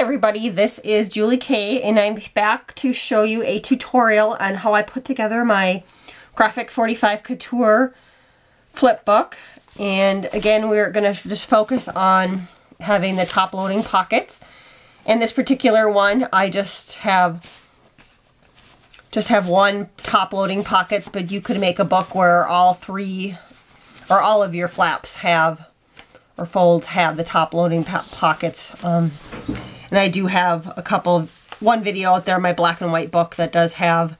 everybody, this is Julie K, and I'm back to show you a tutorial on how I put together my Graphic 45 Couture Flipbook. And again, we're going to just focus on having the top loading pockets. And this particular one, I just have one top loading pocket, but you could make a book where all three or all of your flaps have, or folds have, the top loading pockets. And I do have one video out there, my black and white book, that does have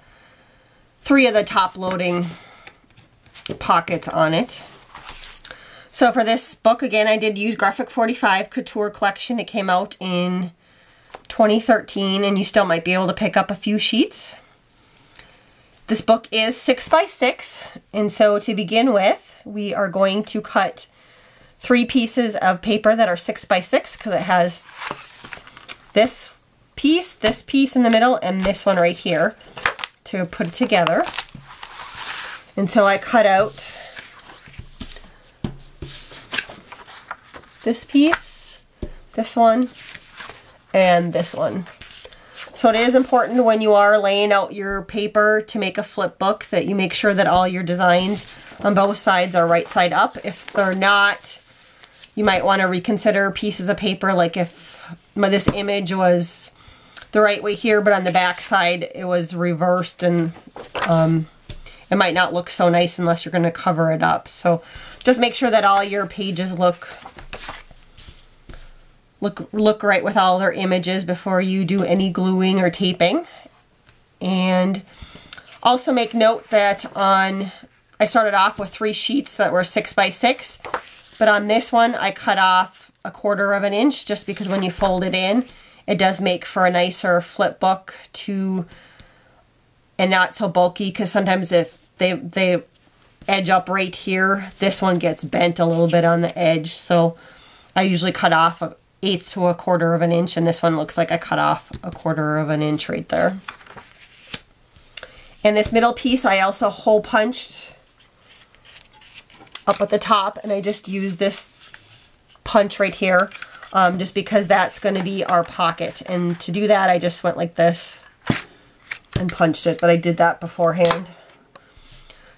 3 of the top loading pockets on it. So for this book, again, I did use Graphic 45 Couture Collection. It came out in 2013, and you still might be able to pick up a few sheets. This book is 6 by 6, and so to begin with, we are going to cut 3 pieces of paper that are 6 by 6 because it has this piece in the middle, and this one right here to put it together. And so I cut out this piece, this one, and this one. So it is important when you are laying out your paper to make a flip book that you make sure that all your designs on both sides are right side up. If they're not, you might want to reconsider pieces of paper, like if this image was the right way here, but on the back side it was reversed, and it might not look so nice unless you're going to cover it up. So just make sure that all your pages look right with all their images before you do any gluing or taping. And also make note that I started off with 3 sheets that were 6 by 6, but on this one I cut off 1/4 of an inch just because when you fold it in, it does make for a nicer flip book and not so bulky, because sometimes if they edge up right here, this one gets bent a little bit on the edge. So I usually cut off 1/8 to 1/4 of an inch, and this one looks like I cut off 1/4 of an inch right there. And this middle piece I also hole punched up at the top, and I just used this punch right here just because that's going to be our pocket. And to do that, I just went like this and punched it, but I did that beforehand.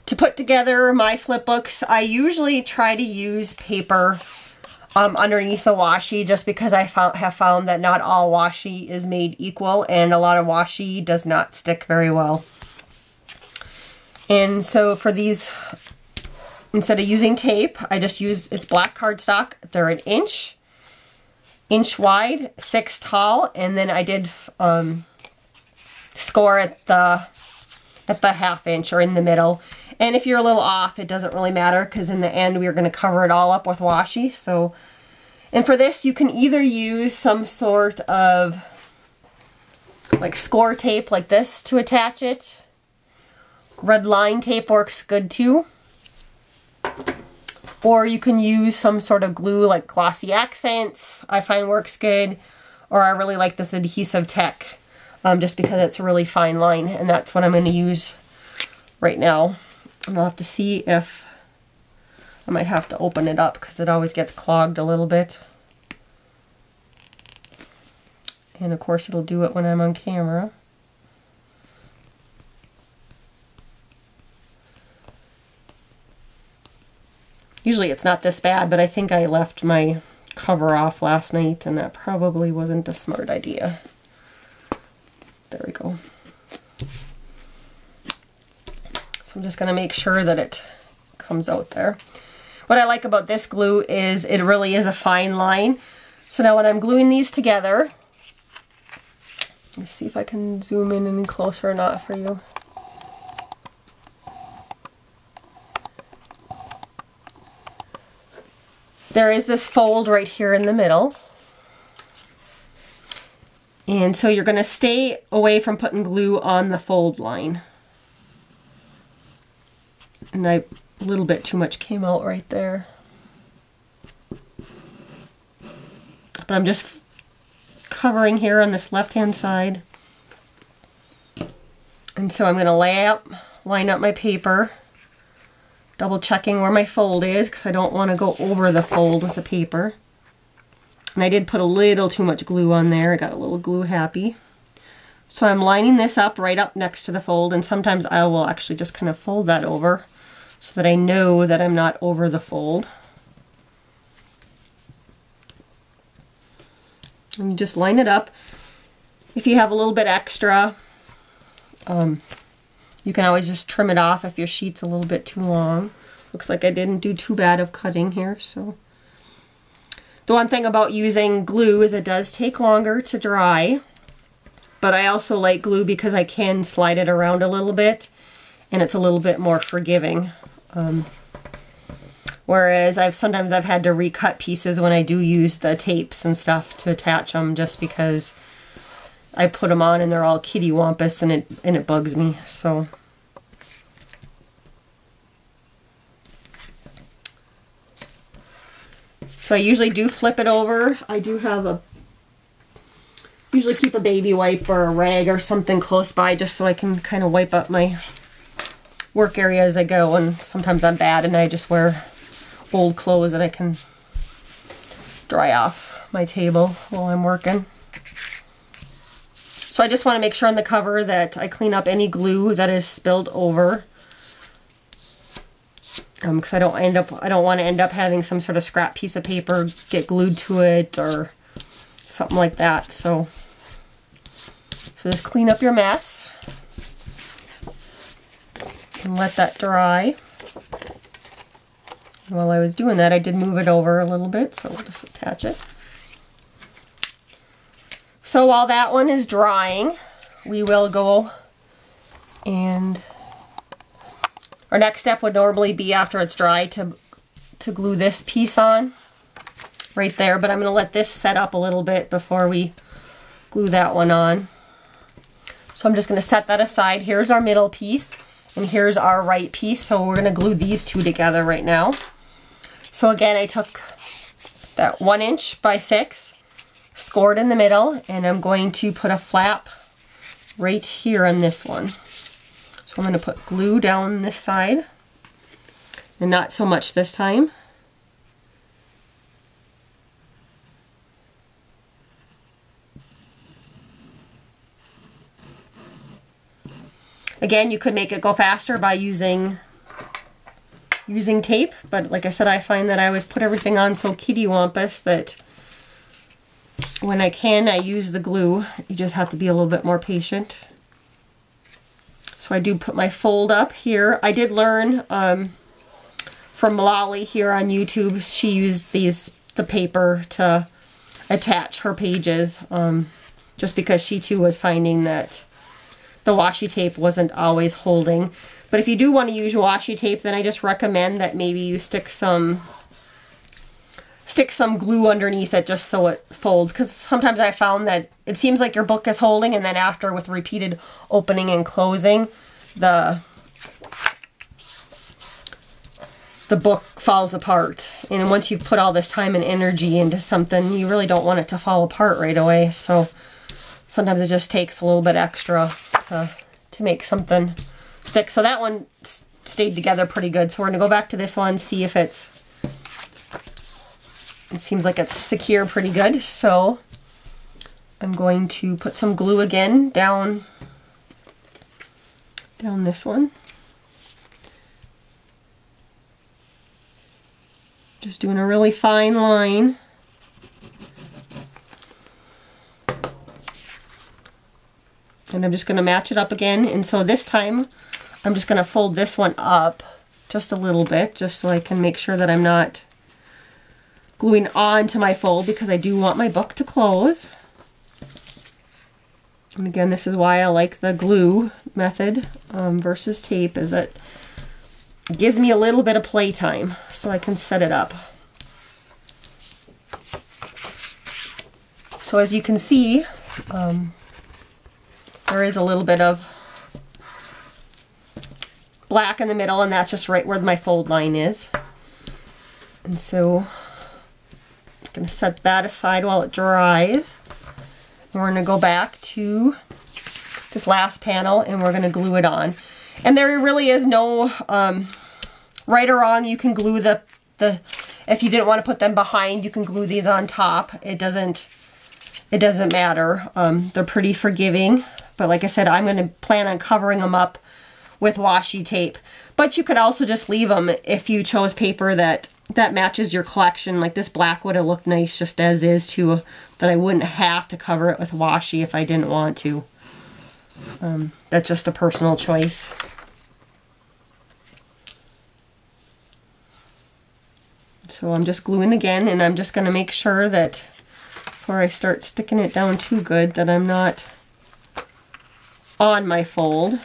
To put together my flip books, I usually try to use paper underneath the washi, just because I have found that not all washi is made equal, and a lot of washi does not stick very well. And so for these, instead of using tape, I just use, it's black cardstock. They're an inch wide, 6 tall, and then I did score at the 1/2 inch or in the middle. And if you're a little off, it doesn't really matter, because in the end we are going to cover it all up with washi. So, and for this, you can either use some sort of like score tape like this to attach it. Red line tape works good too. Or you can use some sort of glue like Glossy Accents, I find works good. Or I really like this Adhesive Tech, just because it's a really fine line, and that's what I'm going to use right now. And I'll have to see if I might have to open it up, because it always gets clogged a little bit. And of course it'll do it when I'm on camera. Usually it's not this bad, but I think I left my cover off last night, and that probably wasn't a smart idea. There we go. So I'm just going to make sure that it comes out there. What I like about this glue is it really is a fine line. So now when I'm gluing these together, let's see if I can zoom in any closer or not for you. There is this fold right here in the middle. And so you're going to stay away from putting glue on the fold line. And a little bit too much came out right there. But I'm just covering here on this left-hand side. And so I'm going to line up my paper, double checking where my fold is, because I don't want to go over the fold with the paper. And I did put a little too much glue on there. I got a little glue happy. So I'm lining this up right up next to the fold, and sometimes I will actually just kind of fold that over so that I know that I'm not over the fold. And you just line it up. If you have a little bit extra, you can always just trim it off if your sheet's a little bit too long. Looks like I didn't do too bad of cutting here. So the one thing about using glue is it does take longer to dry, but I also like glue because I can slide it around a little bit and it's a little bit more forgiving. Whereas sometimes I've had to recut pieces when I do use the tapes and stuff to attach them, just because I put them on and they're all kitty wampus and it bugs me. So I usually do flip it over. I do have usually keep a baby wipe or a rag or something close by just so I can kind of wipe up my work area as I go. And sometimes I'm bad and I just wear old clothes that I can dry off my table while I'm working. So I just want to make sure on the cover that I clean up any glue that is spilled over, because I don't want to end up having some sort of scrap piece of paper get glued to it or something like that. So just clean up your mess and let that dry. While I was doing that, I did move it over a little bit, so we'll just attach it. So while that one is drying, we will go, and our next step would normally be after it's dry to glue this piece on right there, but I'm going to let this set up a little bit before we glue that one on. So I'm just going to set that aside. Here's our middle piece and here's our right piece, so we're going to glue these two together right now. So again, I took that 1 inch by 6, scored in the middle, and I'm going to put a flap right here on this one. So I'm going to put glue down this side, and not so much this time. Again, you could make it go faster by using tape, but like I said, I find that I always put everything on so kitty wampus that when I use the glue. You just have to be a little bit more patient. So I do put my fold up here. I did learn from Lolly here on YouTube. She used the paper to attach her pages, just because she too was finding that the washi tape wasn't always holding. But if you do want to use washi tape, then I just recommend that maybe you stick some glue underneath it just so it folds, because sometimes I found that it seems like your book is holding, and then after, with repeated opening and closing, the book falls apart. And once you've put all this time and energy into something, you really don't want it to fall apart right away. So sometimes it just takes a little bit extra to make something stick. So that one stayed together pretty good. So we're going to go back to this one, see if it seems like it's secure pretty good. So I'm going to put some glue again down this one. Just doing a really fine line. And I'm just going to match it up again. And so this time I'm just going to fold this one up just a little bit, just so I can make sure that I'm not gluing onto my fold, because I do want my book to close. And again, this is why I like the glue method versus tape, is that it gives me a little bit of play time so I can set it up. So as you can see, there is a little bit of black in the middle, and that's just right where my fold line is. And so I'm just going to set that aside while it dries. And we're going to go back to this last panel and we're going to glue it on. And there really is no right or wrong. You can glue If you didn't want to put them behind, you can glue these on top. It doesn't matter. They're pretty forgiving, but like I said, I'm going to plan on covering them up with washi tape. But you could also just leave them if you chose paper that matches your collection. Like this black would have looked nice just as is too, that I wouldn't have to cover it with washi if I didn't want to. That's just a personal choice. So I'm just gluing again, and I'm just going to make sure that before I start sticking it down too good that I'm not on my fold.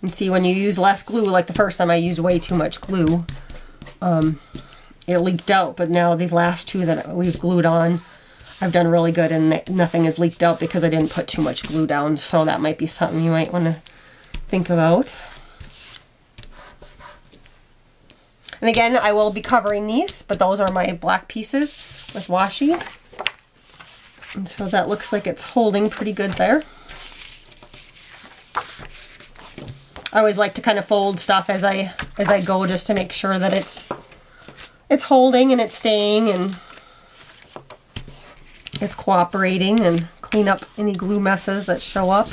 And see, when you use less glue, like the first time I used way too much glue, it leaked out. But now these last two that we've glued on, I've done really good, and nothing has leaked out because I didn't put too much glue down. So that might be something you might want to think about. And again, I will be covering these, but those are my black pieces with washi. And so that looks like it's holding pretty good there. I always like to kind of fold stuff as I go, just to make sure that it's holding and it's staying and it's cooperating, and clean up any glue messes that show up.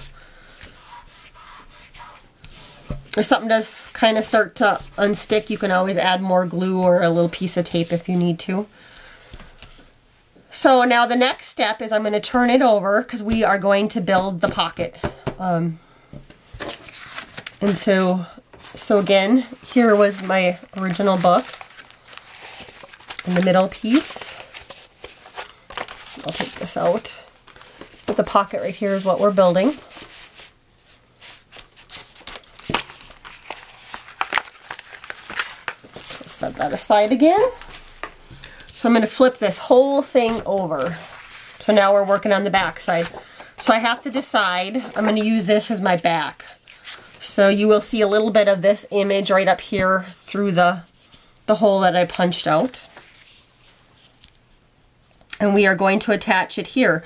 If something does kind of start to unstick, you can always add more glue or a little piece of tape if you need to. So now the next step is I'm going to turn it over because we are going to build the pocket. And so again, here was my original book. In the middle piece, I'll take this out. But the pocket right here is what we're building. Set that aside again. So I'm going to flip this whole thing over. So now we're working on the back side. So I have to decide, I'm going to use this as my back. So you will see a little bit of this image right up here through the hole that I punched out. And we are going to attach it here.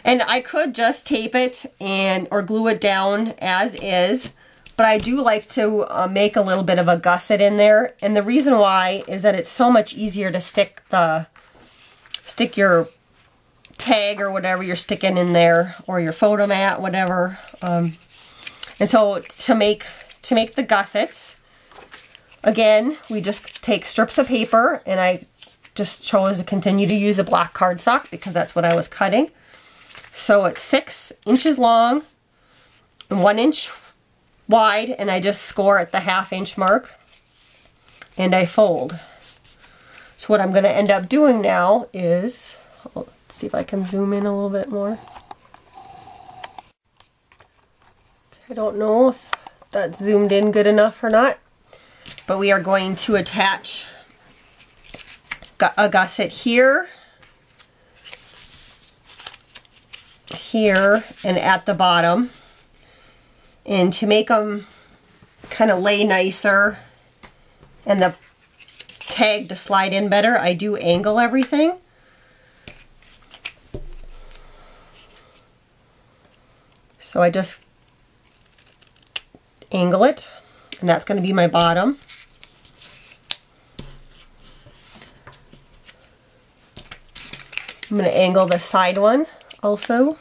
And I could just tape it or glue it down as is, but I do like to make a little bit of a gusset in there. And the reason why is that it's so much easier to stick your tag or whatever you're sticking in there, or your photo mat, whatever. And so to make the gussets, again, we just take strips of paper, and I just chose to continue to use a black cardstock because that's what I was cutting. So it's 6 inches long and 1 inch wide, and I just score at the 1/2 inch mark, and I fold. So what I'm going to end up doing now is, let's see if I can zoom in a little bit more. I don't know if that's zoomed in good enough or not, but we are going to attach a gusset here, here, and at the bottom. And to make them kind of lay nicer and the tag to slide in better, I do angle everything. So I just angle it, and that's going to be my bottom. I'm going to angle the side one also.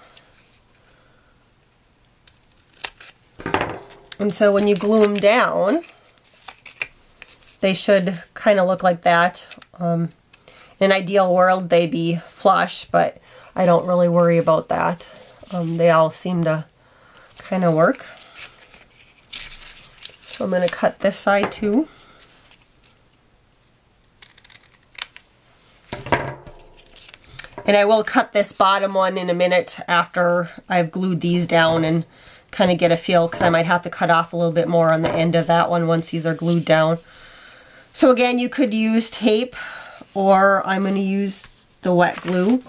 And so when you glue them down, they should kind of look like that. In an ideal world, they'd be flush, but I don't really worry about that. They all seem to kind of work. So I'm going to cut this side too. And I will cut this bottom one in a minute after I've glued these down and kind of get a feel, because I might have to cut off a little bit more on the end of that one once these are glued down. So again, you could use tape, or I'm going to use the wet glue.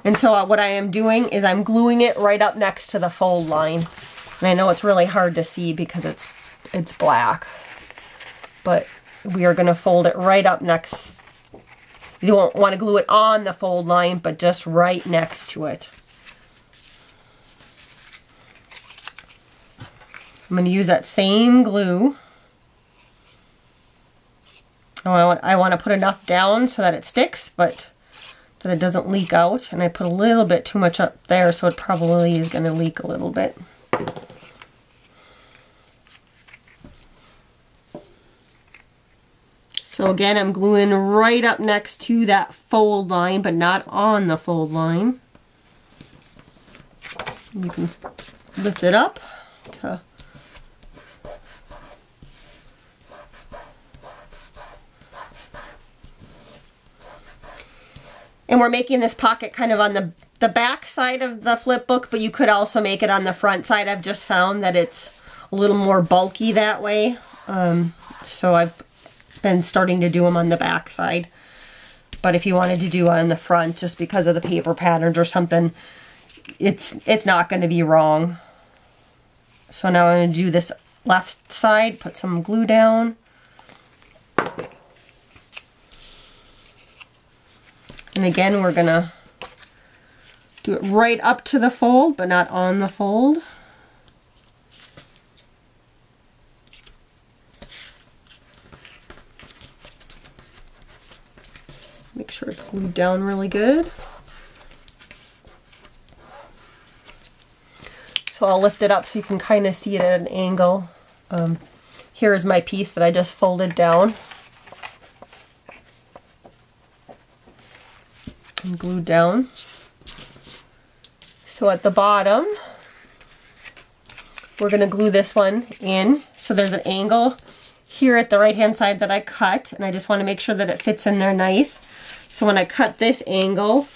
And so what I am doing is I'm gluing it right up next to the fold line. And I know it's really hard to see because it's black. but we are going to fold it right up next. You don't want to glue it on the fold line, but just right next to it. I'm going to use that same glue. Oh, I want to put enough down so that it sticks, but that it doesn't leak out. And I put a little bit too much up there, so it probably is going to leak a little bit. So again, I'm gluing right up next to that fold line, but not on the fold line. You can lift it up to and we're making this pocket kind of on the back side of the flip book, but you could also make it on the front side. I've just found that it's a little more bulky that way. So I've been starting to do them on the back side. But if you wanted to do on the front, just because of the paper patterns or something, it's not going to be wrong. So now I'm going to do this left side, put some glue down. And again, we're going to do it right up to the fold, but not on the fold. Make sure it's glued down really good. So I'll lift it up so you can kind of see it at an angle. Here is my piece that I just folded down and glued down. So at the bottom, we're going to glue this one in. So there's an angle here at the right hand side that I cut, and I just want to make sure that it fits in there nice. So when I cut this angle,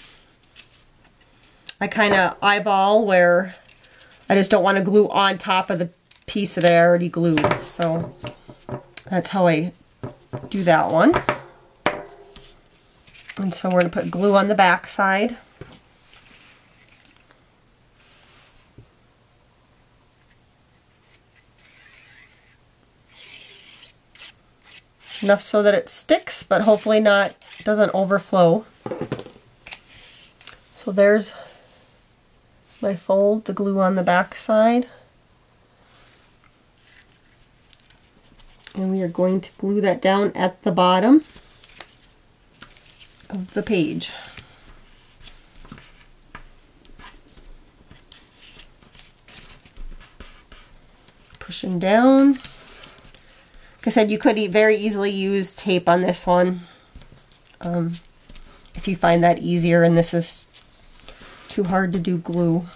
I kind of eyeball where I just don't want to glue on top of the piece that I already glued. So that's how I do that one. And so we're going to put glue on the back side. Enough so that it sticks, but hopefully not, doesn't overflow. So there's my fold, the glue on the back side. And we are going to glue that down at the bottom of the page. Pushing down. Like I said, you could very easily use tape on this one if you find that easier and this is too hard to do glue.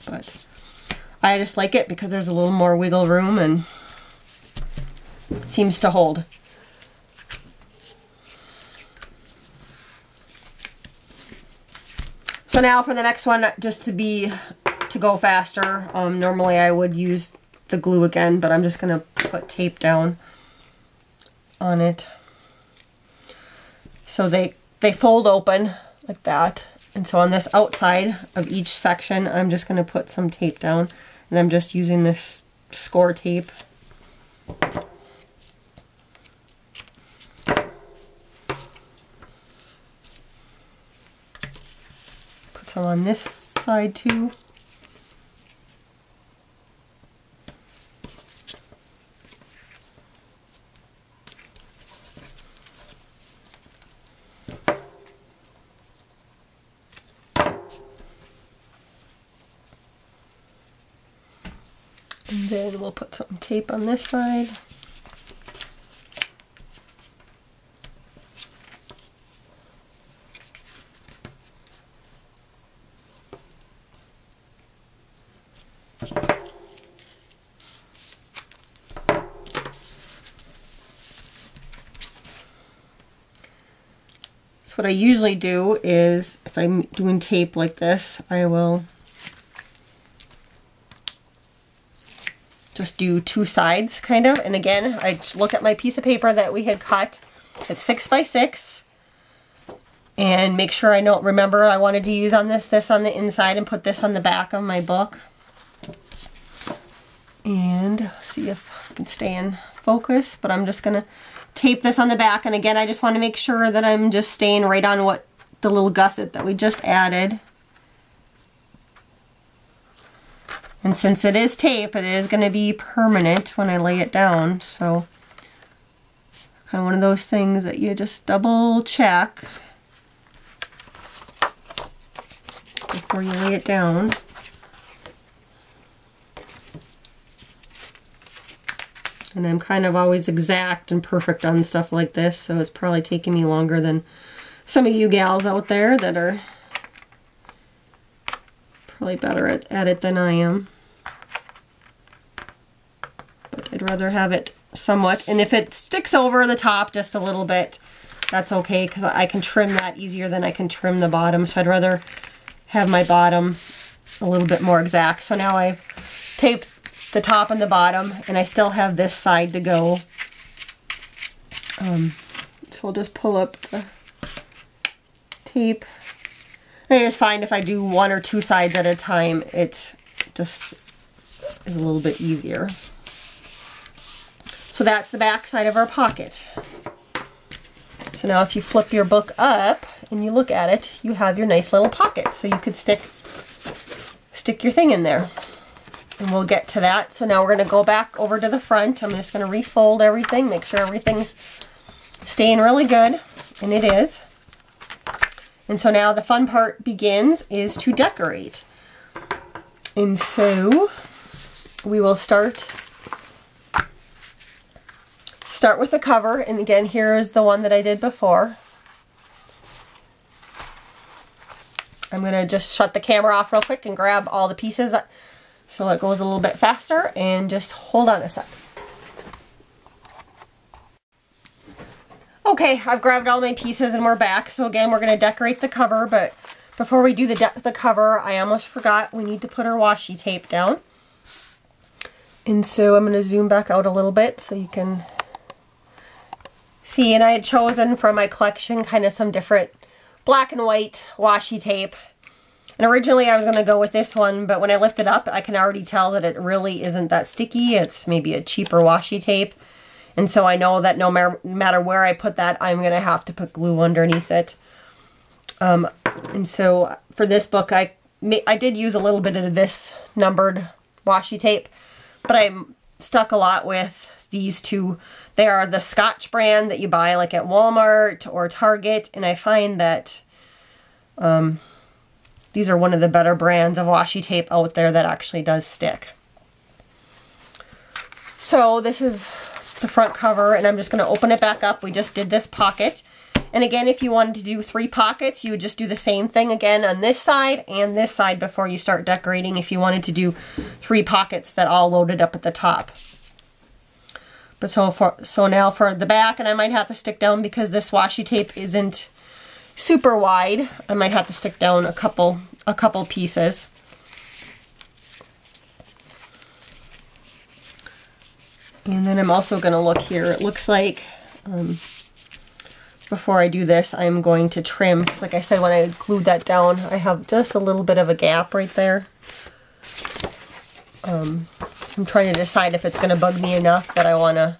But I just like it because there's a little more wiggle room and it seems to hold. So now for the next one, just to go faster, normally I would use the glue again, but I'm just going to put tape down on it. So they fold open like that. And so on this outside of each section, I'm just going to put some tape down. And I'm just using this score tape. Put some on this side too. And then we'll put some tape on this side. So what I usually do is, if I'm doing tape like this, I will just do two sides kind of. And again, I just look at my piece of paper that we had cut. It's 6 by 6. And make sure remember I wanted to use on this on the inside and put this on the back of my book. And see if I can stay in focus, but I'm just gonna tape this on the back. And again, I just want to make sure that I'm just staying right on what the little gusset that we just added. And since it is tape, it is going to be permanent when I lay it down. So kind of one of those things that you just double check before you lay it down. And I'm kind of always exact and perfect on stuff like this, so it's probably taking me longer than some of you gals out there that are probably better at it than I am. But I'd rather have it somewhat. And if it sticks over the top just a little bit, that's okay, because I can trim that easier than I can trim the bottom. So I'd rather have my bottom a little bit more exact. So now I've taped the top and the bottom, and I still have this side to go. So we'll just pull up the tape. I just find if I do one or two sides at a time, it just is a little bit easier. So that's the back side of our pocket. So now if you flip your book up and you look at it, you have your nice little pocket. So you could stick your thing in there. And we'll get to that. So now we're going to go back over to the front. I'm just going to refold everything, make sure everything's staying really good, and it is. And so now the fun part begins, is to decorate. And so we will start with the cover. And again, here is the one that I did before. I'm going to just shut the camera off real quick and grab all the pieces so it goes a little bit faster, and just hold on a sec. Okay, I've grabbed all my pieces and we're back. So again, we're going to decorate the cover, but before we do the cover, I almost forgot we need to put our washi tape down. And so I'm going to zoom back out a little bit so you can see. And I had chosen from my collection kind of some different black and white washi tape. And originally I was going to go with this one, but when I lift it up, I can already tell that it really isn't that sticky. It's maybe a cheaper washi tape. And so I know that no matter where I put that, I'm going to have to put glue underneath it. And so for this book, I did use a little bit of this numbered washi tape, but I'm stuck a lot with these two. They are the Scotch brand that you buy like at Walmart or Target, and I find that these are one of the better brands of washi tape out there that actually does stick. So this is the front cover, and I'm just going to open it back up. We just did this pocket. And again, if you wanted to do 3 pockets, you would just do the same thing again on this side and this side before you start decorating, if you wanted to do 3 pockets that all loaded up at the top. But so now for the back, and I might have to stick down because this washi tape isn't super wide. I might have to stick down a couple pieces. And then I'm also going to look here. It looks like before I do this, I'm going to trim, because like I said, when I glued that down, I have just a little bit of a gap right there. I'm trying to decide if it's going to bug me enough that I want to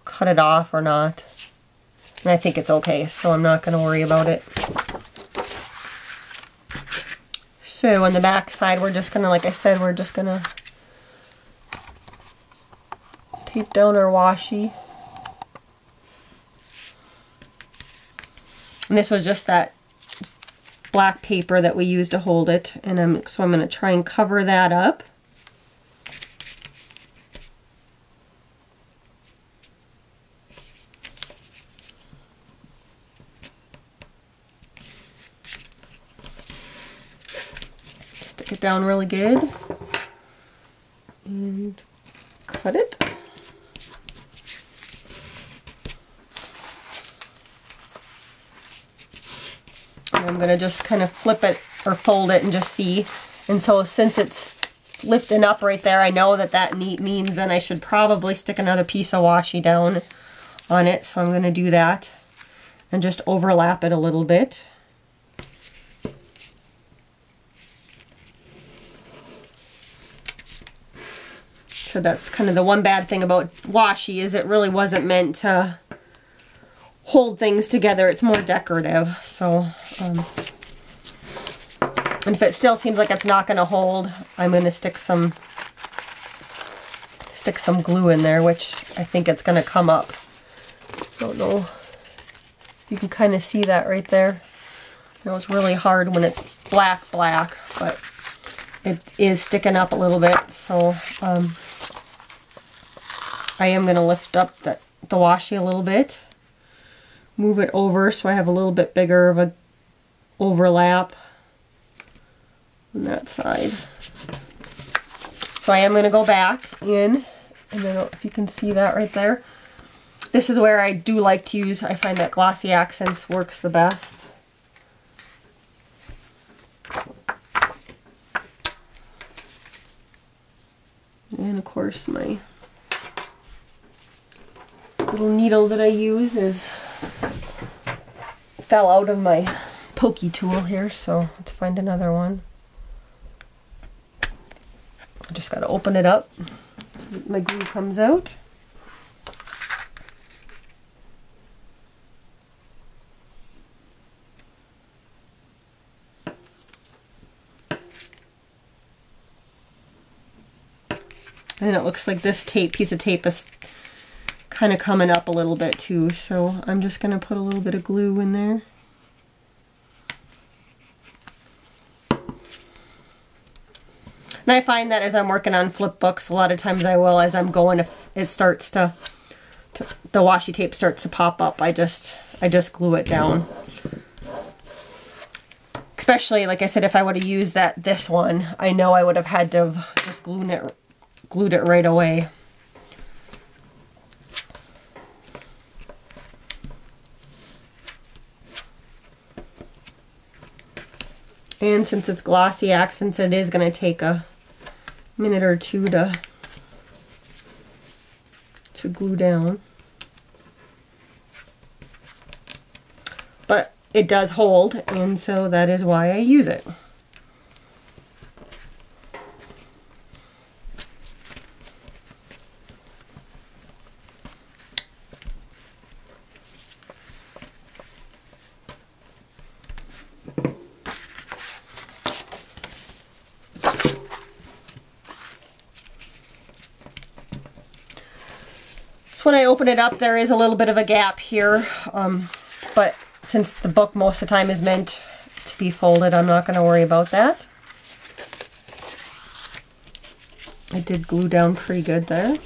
cut it off or not. And I think it's okay, so I'm not going to worry about it. So on the back side, we're just going to, like I said, we're just going to tape down our washi. And this was just that black paper that we used to hold it. And so I'm going to try and cover that up. Stick it down really good. And cut it. I'm going to just kind of flip it or fold it and just see. And so since it's lifting up right there, I know that means then I should probably stick another piece of washi down on it. So I'm going to do that and just overlap it a little bit. said, that's kind of the one bad thing about washi, is it really wasn't meant to hold things together. It's more decorative. So, and if it still seems like it's not going to hold, I'm going to stick some glue in there, which I think it's going to come up. Don't know. You can kind of see that right there. You know, it's really hard when it's black, but it is sticking up a little bit. So I am going to lift up the washi a little bit, move it over so I have a little bit bigger of a overlap on that side. So I am going to go back in, and then if you can see that right there, this is where I do like to use, I find that Glossy Accents works the best. And of course my little needle that I use fell out of my pokey tool here, so let's find another one. I just got to open it up. My glue comes out. And it looks like this piece of tape is kind of coming up a little bit too, so I'm just going to put a little bit of glue in there. And I find that as I'm working on flip books, a lot of times I will, as I'm going, if it starts the washi tape starts to pop up, I just glue it down. Especially, like I said, if I would have used this one, I know I would have had to have just glued it right away. And since it's Glossy Accents, it is going to take a minute or two to glue down. But it does hold, and so that is why I use it. So when I open it up, there is a little bit of a gap here, but since the book most of the time is meant to be folded, I'm not going to worry about that. I did glue down pretty good there.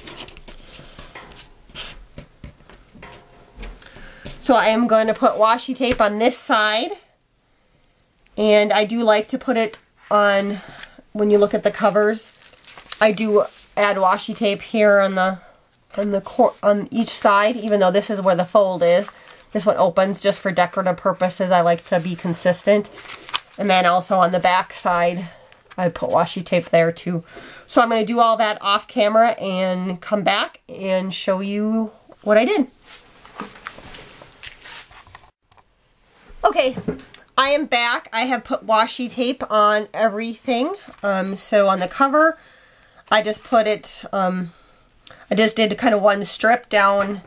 So I am going to put washi tape on this side, and I do like to put it on, when you look at the covers, I do add washi tape here on each side, even though this is where the fold is. This one opens just for decorative purposes. I like to be consistent. And then also on the back side, I put washi tape there too. So I'm going to do all that off camera and come back and show you what I did. Okay, I am back. I have put washi tape on everything. So on the cover, I just put it, I just did kind of one strip down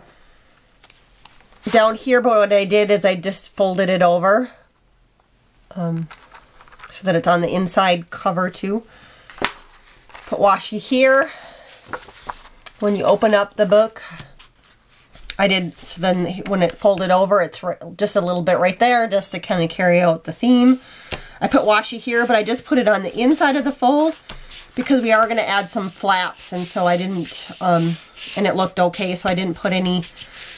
here, but what I did is I just folded it over so that it's on the inside cover too. Put washi here. When you open up the book, I did, so then when it folded over, it's just a little bit right there just to kind of carry out the theme. I put washi here, but I just put it on the inside of the fold because we are going to add some flaps, and so I didn't, and it looked okay, so I didn't put any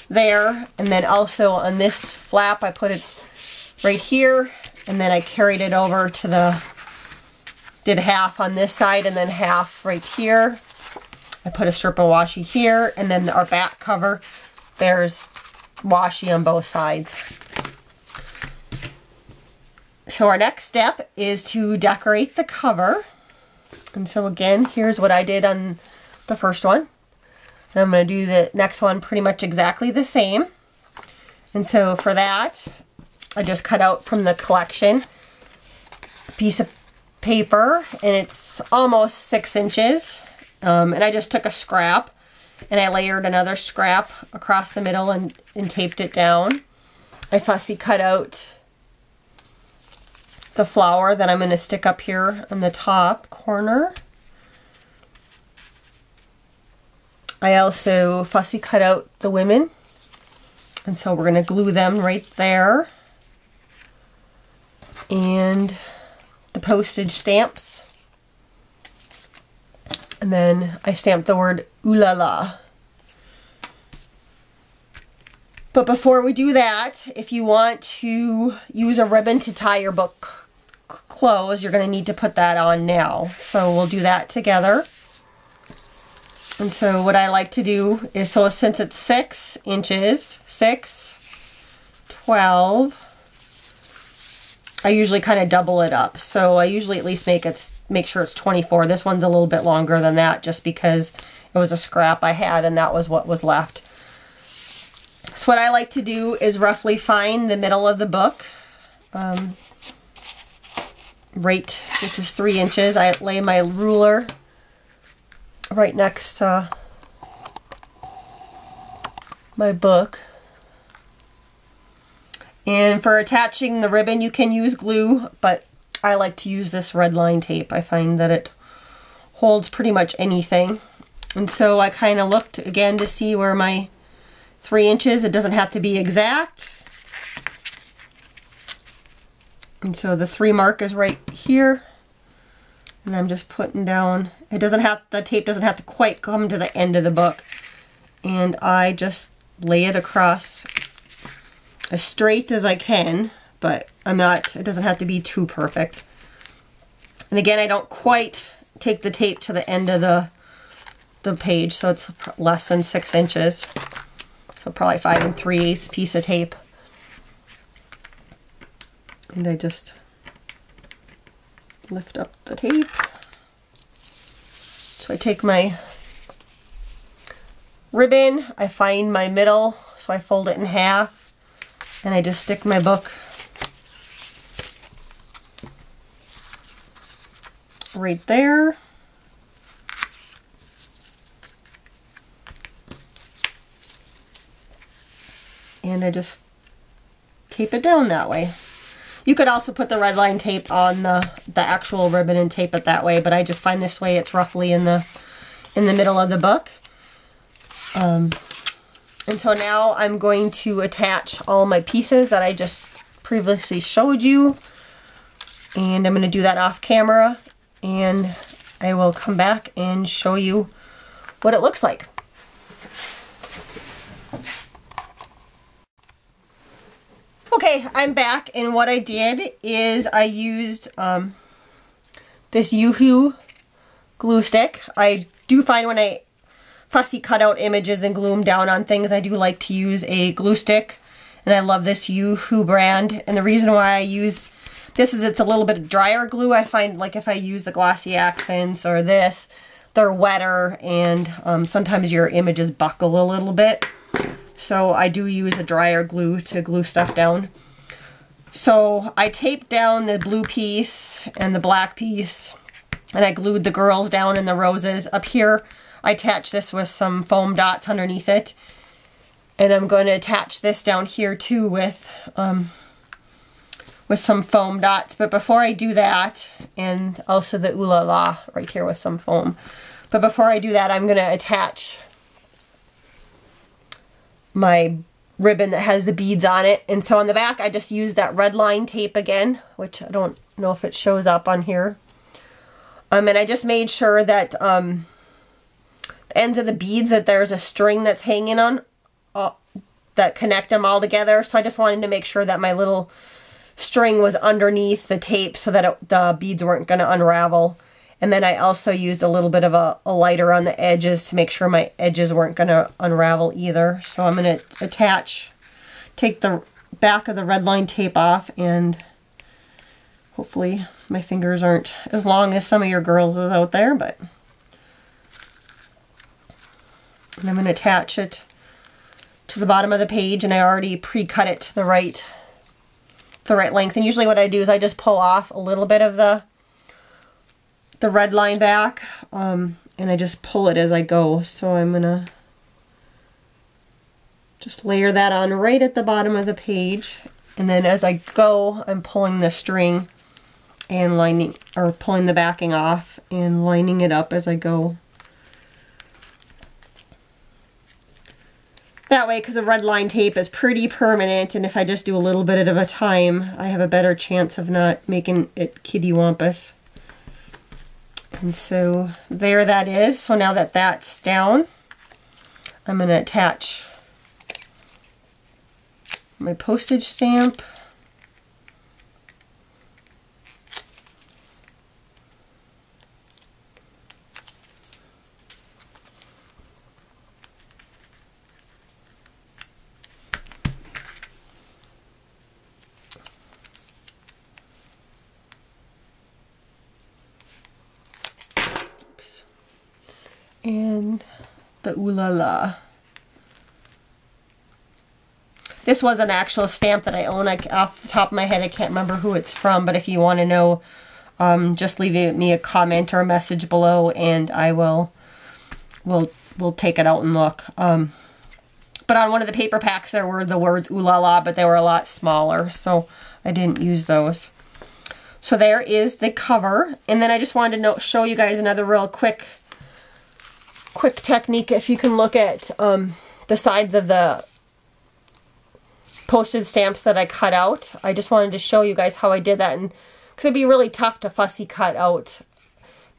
there. And then also on this flap, I put it right here, and then I carried it over to did half on this side and then half right here. I put a strip of washi here, and then our back cover, there's washi on both sides. So our next step is to decorate the cover. And so again, here's what I did on the first one. And I'm going to do the next one pretty much exactly the same. And so for that, I just cut out from the collection a piece of paper, and it's almost 6 inches. And I just took a scrap and I layered another scrap across the middle and taped it down. I fussy cut out the flower that I'm going to stick up here on the top corner. I also fussy cut out the women, and so we're going to glue them right there. And the postage stamps. And then I stamped the word ooh la la. But before we do that, if you want to use a ribbon to tie your book close, you're going to need to put that on now. So we'll do that together. And so what I like to do is, so since it's 6 inches, 6, 12, I usually kind of double it up. So I usually at least make sure it's 24. This one's a little bit longer than that just because it was a scrap I had and that was what was left. So what I like to do is roughly find the middle of the book, right, which is 3 inches. I lay my ruler right next to my book. And for attaching the ribbon, you can use glue, but I like to use this red line tape. I find that it holds pretty much anything. And so I kind of looked again to see where my 3 inches, it doesn't have to be exact. And so the 3 mark is right here. And I'm just putting down, the tape doesn't have to quite come to the end of the book. And I just lay it across as straight as I can, but it doesn't have to be too perfect. And again, I don't quite take the tape to the end of the page, so it's less than 6 inches. So probably 5 3/8 piece of tape. And I just lift up the tape. So I take my ribbon, I find my middle, so I fold it in half, and I just stick my book right there. And I just tape it down that way. You could also put the red line tape on the actual ribbon and tape it that way, but I just find this way it's roughly in the middle of the book. And so now I'm going to attach all my pieces that I just previously showed you, and I'm going to do that off camera, and I will come back and show you what it looks like. Okay, I'm back, and what I did is I used this Yoo-Hoo glue stick. I do find when I fussy cut out images and glue them down on things, I do like to use a glue stick, and I love this Yoo-Hoo brand. And the reason why I use this is it's a little bit drier glue. I find like if I use the glossy accents or this, they're wetter, and sometimes your images buckle a little bit. So I do use a drier glue to glue stuff down. So I taped down the blue piece and the black piece, and I glued the girls down and the roses. Up here, I attached this with some foam dots underneath it. And I'm going to attach this down here too with some foam dots. But before I do that, and also the ooh la la right here with some foam. But before I do that, I'm going to attach my ribbon that has the beads on it. And so on the back, I just used that red line tape again, which I don't know if it shows up on here. And I just made sure that the ends of the beads, that there's a string that's hanging on that connect them all together. So I just wanted to make sure that my little string was underneath the tape so that the beads weren't going to unravel. And then I also used a little bit of a lighter on the edges to make sure my edges weren't going to unravel either. So I'm going to take the back of the red line tape off, and hopefully my fingers aren't as long as some of your girls is out there, but and I'm going to attach it to the bottom of the page, and I already pre-cut it to the right length. And usually what I do is I just pull off a little bit of the red line back, and and I just pull it as I go. So I'm gonna just layer that on right at the bottom of the page, and then as I go, I'm pulling the string and lining, or pulling the backing off and lining it up as I go. That way, because the red line tape is pretty permanent, and if I just do a little bit at a time, I have a better chance of not making it kitty-wampus. And so there that is. So now that that's down, I'm going to attach my postage stamp. And the Ooh La La. This was an actual stamp that I own. Off the top of my head, I can't remember who it's from, but if you want to know, just leave me a comment or a message below, and I will take it out and look. But on one of the paper packs, there were the words Ooh La La, but they were a lot smaller, so I didn't use those. So there is the cover, and then I just wanted to show you guys another real quick technique. If you can look at the sides of the postage stamps that I cut out, I just wanted to show you guys how I did that, and because it'd be really tough to fussy cut out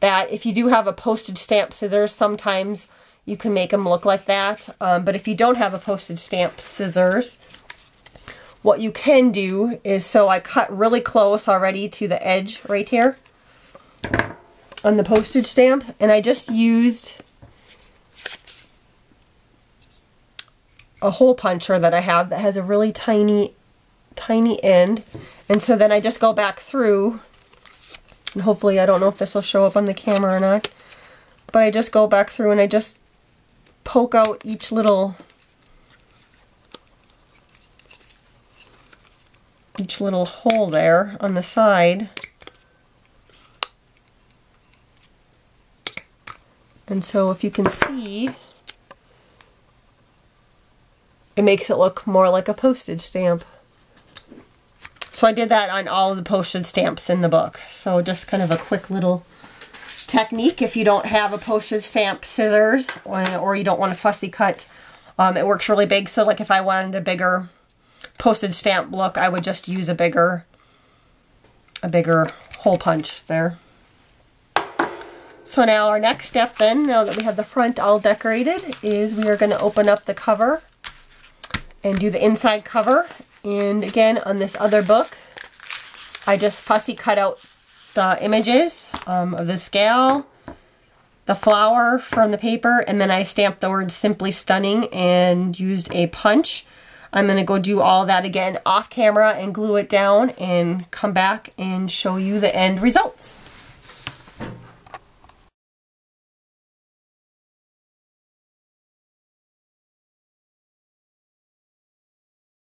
that. If you do have a postage stamp scissors, sometimes you can make them look like that, but if you don't have a postage stamp scissors, what you can do is, so I cut really close already to the edge right here on the postage stamp, and I just used a hole puncher that I have that has a really tiny end, and so then I just go back through, and hopefully, I don't know if this will show up on the camera or not, but I just go back through and I just poke out each little hole there on the side. And so if you can see, it makes it look more like a postage stamp. So I did that on all of the postage stamps in the book. So just kind of a quick little technique if you don't have a postage stamp scissors, or you don't want to fussy cut. It works really big. So like if I wanted a bigger postage stamp look, I would just use a bigger hole punch there. So now our next step then, now that we have the front all decorated, is we are going to open up the cover and do the inside cover. And again, on this other book, I just fussy cut out the images of the scale, the flower from the paper, and then I stamped the word Simply Stunning and used a punch. I'm going to go do all that again off camera and glue it down and come back and show you the end results.